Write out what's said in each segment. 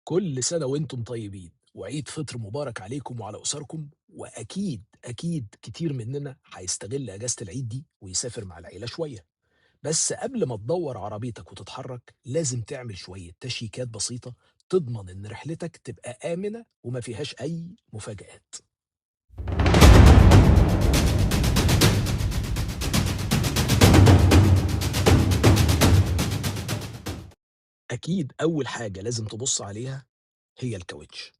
كل سنة وأنتم طيبين، وعيد فطر مبارك عليكم وعلى أسركم، وأكيد، أكيد كتير مننا هيستغل أجازة العيد دي ويسافر مع العيلة شوية، بس قبل ما تدوّر عربيتك وتتحرك، لازم تعمل شوية تشييكات بسيطة تضمن إن رحلتك تبقى آمنة وما فيهاش أي مفاجآت. أكيد أول حاجة لازم تبُص عليها هي الكاوتش.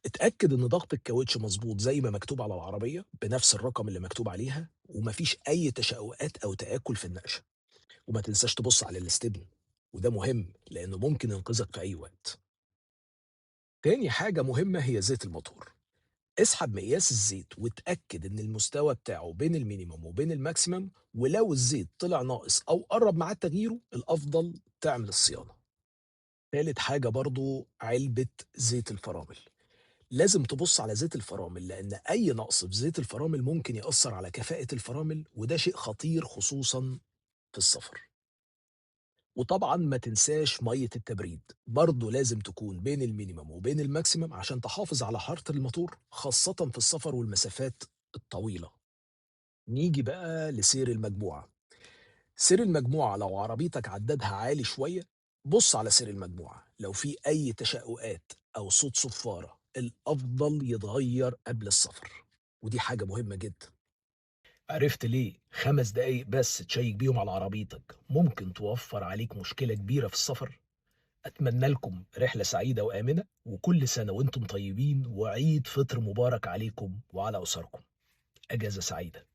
اتأكد إن ضغط الكاوتش مضبوط زي ما مكتوب على العربية بنفس الرقم اللي مكتوب عليها، وما فيش أي تشقُّقات أو تآكل في النقشة. وما تنساش تبُص على الاستبن، وده مهم لإنه ممكن ينقذك في أي وقت. تاني حاجة مهمة هي زيت الموتور، اسحب مقياس الزيت واتأكد إن المستوى بتاعه بين الminimum وبين الmaximum، ولو الزيت طلع ناقص أو قرّب ميعاد تغييره الأفضل تعمل الصيانة. تالت حاجة برضه علبة زيت الفرامل، لازم تبُص على زيت الفرامل لإن أي نقص في زيت الفرامل ممكن يأثّر على كفاءة الفرامل، وده شيء خطير خصوصًا في السفر. وطبعًا ما تنساش مَيّة التبريد، برضه لازم تكون بين الminimum وبين الmaximum عشان تحافظ على حرارة الموتور، خاصةً في السفر والمسافات الطويلة. نيجي بقى لسير المجموعة، سير المجموعة لو عربيتك عدادها عالي شوية، بُص على سير المجموعة، لو في أي تشقُّقات أو صوت صفارة الأفضل يتغيّر قبل السفر، ودي حاجة مهمة جدًا. عرفت ليه 5 دقايق بس تشيّك بيهم على عربيتك ممكن توفّر عليك مشكلة كبيرة في السفر؟ أتمنى لكم رحلة سعيدة وآمنة، وكل سنة وأنتم طيبين، وعيد فطر مبارك عليكم وعلى أسركم. أجازة سعيدة.